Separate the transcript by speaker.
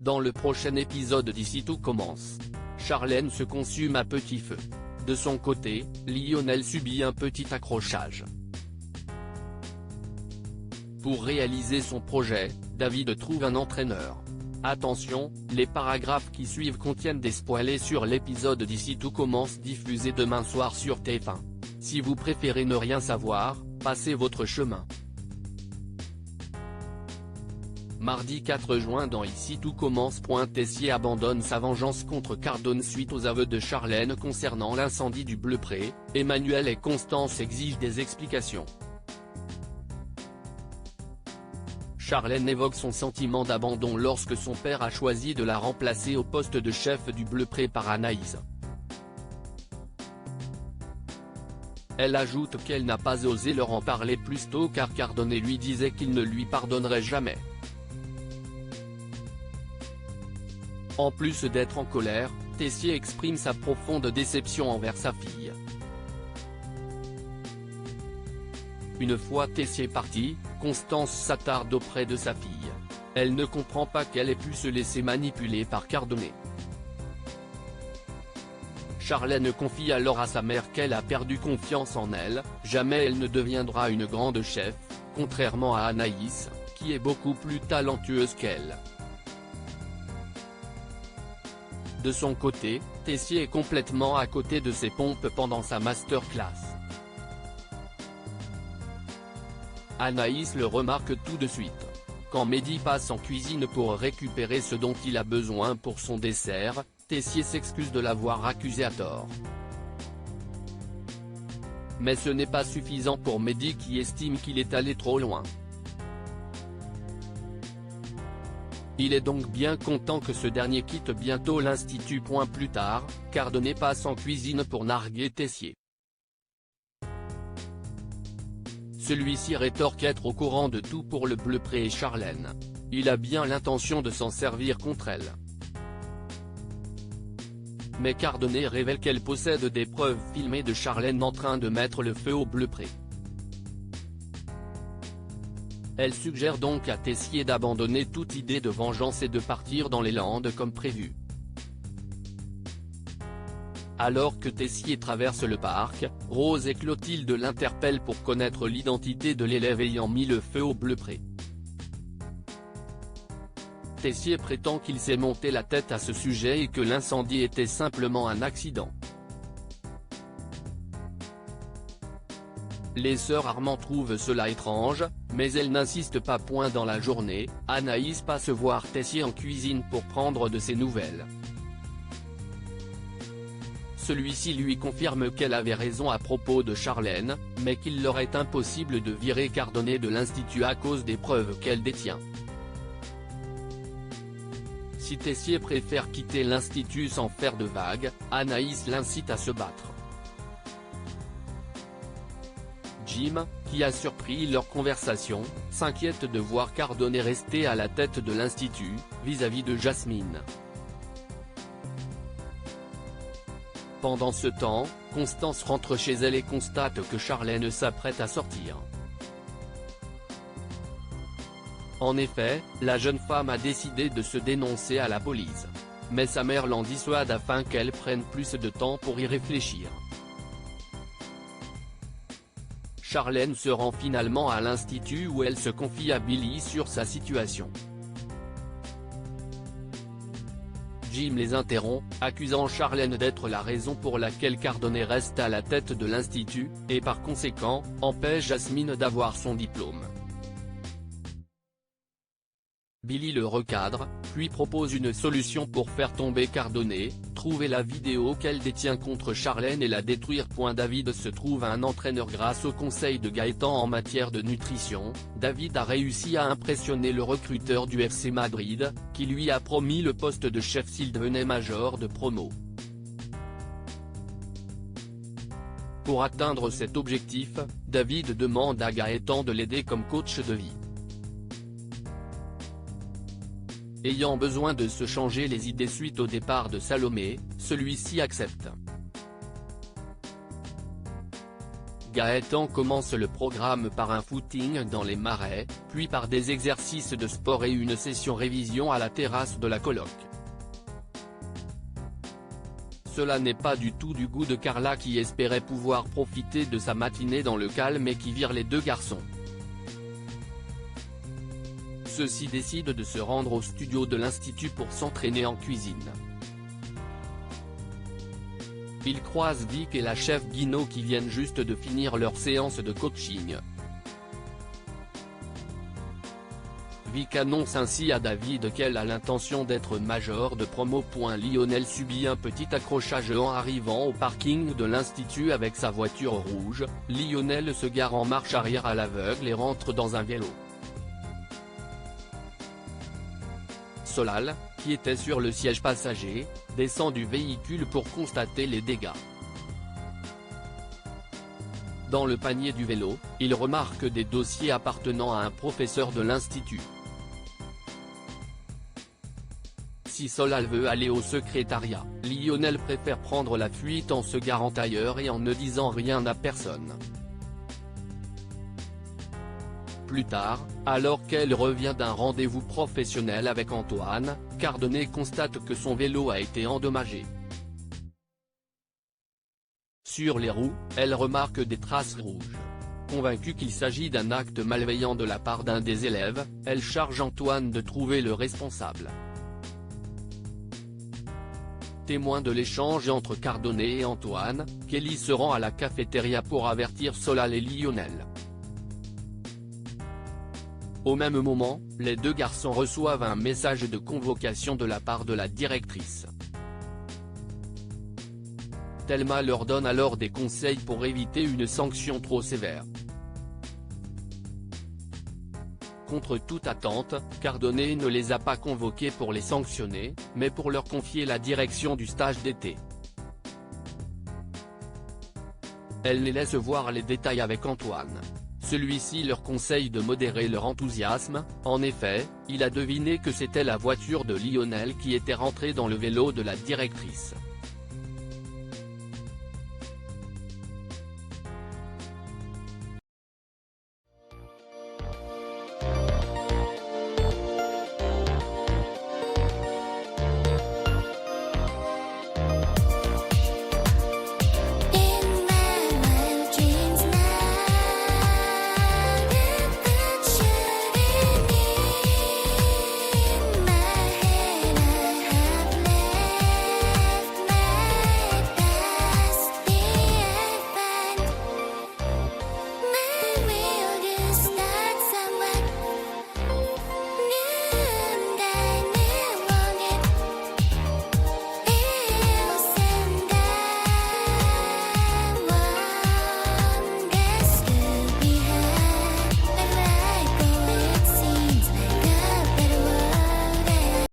Speaker 1: Dans le prochain épisode d'Ici tout commence, Charlène se consume à petit feu. De son côté, Lionel subit un petit accrochage. Pour réaliser son projet, David trouve un entraîneur. Attention, les paragraphes qui suivent contiennent des spoilers sur l'épisode d'Ici tout commence diffusé demain soir sur TF1. Si vous préférez ne rien savoir, passez votre chemin. Mardi 4 juin dans Ici tout commence. Tessier abandonne sa vengeance contre Cardone suite aux aveux de Charlène concernant l'incendie du Bleupré. Emmanuel et Constance exigent des explications. Charlène évoque son sentiment d'abandon lorsque son père a choisi de la remplacer au poste de chef du Bleupré par Anaïs. Elle ajoute qu'elle n'a pas osé leur en parler plus tôt car Cardone lui disait qu'il ne lui pardonnerait jamais. En plus d'être en colère, Tessier exprime sa profonde déception envers sa fille. Une fois Tessier parti, Constance s'attarde auprès de sa fille. Elle ne comprend pas qu'elle ait pu se laisser manipuler par Cardone. Charlène confie alors à sa mère qu'elle a perdu confiance en elle, jamais elle ne deviendra une grande chef, contrairement à Anaïs, qui est beaucoup plus talentueuse qu'elle. De son côté, Tessier est complètement à côté de ses pompes pendant sa masterclass. Anaïs le remarque tout de suite. Quand Mehdi passe en cuisine pour récupérer ce dont il a besoin pour son dessert, Tessier s'excuse de l'avoir accusé à tort. Mais ce n'est pas suffisant pour Mehdi qui estime qu'il est allé trop loin. Il est donc bien content que ce dernier quitte bientôt l'institut. Plus tard, Cardone passe en cuisine pour narguer Tessier. Celui-ci rétorque être au courant de tout pour le Bleupré et Charlène. Il a bien l'intention de s'en servir contre elle. Mais Cardone révèle qu'elle possède des preuves filmées de Charlène en train de mettre le feu au Bleupré. Elle suggère donc à Tessier d'abandonner toute idée de vengeance et de partir dans les Landes comme prévu. Alors que Tessier traverse le parc, Rose et Clotilde l'interpellent pour connaître l'identité de l'élève ayant mis le feu au Bleupré. Tessier prétend qu'il s'est monté la tête à ce sujet et que l'incendie était simplement un accident. Les sœurs Armand trouvent cela étrange, mais elles n'insistent pas. Dans la journée, Anaïs passe voir Tessier en cuisine pour prendre de ses nouvelles. Celui-ci lui confirme qu'elle avait raison à propos de Charlène, mais qu'il leur est impossible de virer Cardone de l'institut à cause des preuves qu'elle détient. Si Tessier préfère quitter l'institut sans faire de vagues, Anaïs l'incite à se battre. Jim, qui a surpris leur conversation, s'inquiète de voir Cardone rester à la tête de l'institut, vis-à-vis de Jasmine. Pendant ce temps, Constance rentre chez elle et constate que Charlène s'apprête à sortir. En effet, la jeune femme a décidé de se dénoncer à la police. Mais sa mère l'en dissuade afin qu'elle prenne plus de temps pour y réfléchir. Charlène se rend finalement à l'institut où elle se confie à Billy sur sa situation. Jim les interrompt, accusant Charlène d'être la raison pour laquelle Cardone reste à la tête de l'institut, et par conséquent, empêche Jasmine d'avoir son diplôme. Billy le recadre, puis propose une solution pour faire tomber Cardone, trouver la vidéo qu'elle détient contre Charlène et la détruire. David se trouve un entraîneur grâce au conseil de Gaëtan en matière de nutrition. David a réussi à impressionner le recruteur du FC Madrid, qui lui a promis le poste de chef s'il devenait major de promo. Pour atteindre cet objectif, David demande à Gaëtan de l'aider comme coach de vie. Ayant besoin de se changer les idées suite au départ de Salomé, celui-ci accepte. Gaëtan commence le programme par un footing dans les marais, puis par des exercices de sport et une session révision à la terrasse de la coloc. Cela n'est pas du tout du goût de Carla qui espérait pouvoir profiter de sa matinée dans le calme et qui vire les deux garçons. Ceux-ci décident de se rendre au studio de l'Institut pour s'entraîner en cuisine. Ils croisent Vic et la chef Guino qui viennent juste de finir leur séance de coaching. Vic annonce ainsi à David qu'elle a l'intention d'être major de promo. Lionel subit un petit accrochage en arrivant au parking de l'Institut avec sa voiture rouge. Lionel se gare en marche arrière à l'aveugle et rentre dans un vélo. Solal, qui était sur le siège passager, descend du véhicule pour constater les dégâts. Dans le panier du vélo, il remarque des dossiers appartenant à un professeur de l'Institut. Si Solal veut aller au secrétariat, Lionel préfère prendre la fuite en se garant ailleurs et en ne disant rien à personne. Plus tard, alors qu'elle revient d'un rendez-vous professionnel avec Antoine, Cardonnet constate que son vélo a été endommagé. Sur les roues, elle remarque des traces rouges. Convaincue qu'il s'agit d'un acte malveillant de la part d'un des élèves, elle charge Antoine de trouver le responsable. Témoin de l'échange entre Cardonnet et Antoine, Kelly se rend à la cafétéria pour avertir Solal et Lionel. Au même moment, les deux garçons reçoivent un message de convocation de la part de la directrice. Thelma leur donne alors des conseils pour éviter une sanction trop sévère. Contre toute attente, Cardonnet ne les a pas convoqués pour les sanctionner, mais pour leur confier la direction du stage d'été. Elle les laisse voir les détails avec Antoine. Celui-ci leur conseille de modérer leur enthousiasme. En effet, il a deviné que c'était la voiture de Lionel qui était rentrée dans le vélo de la directrice.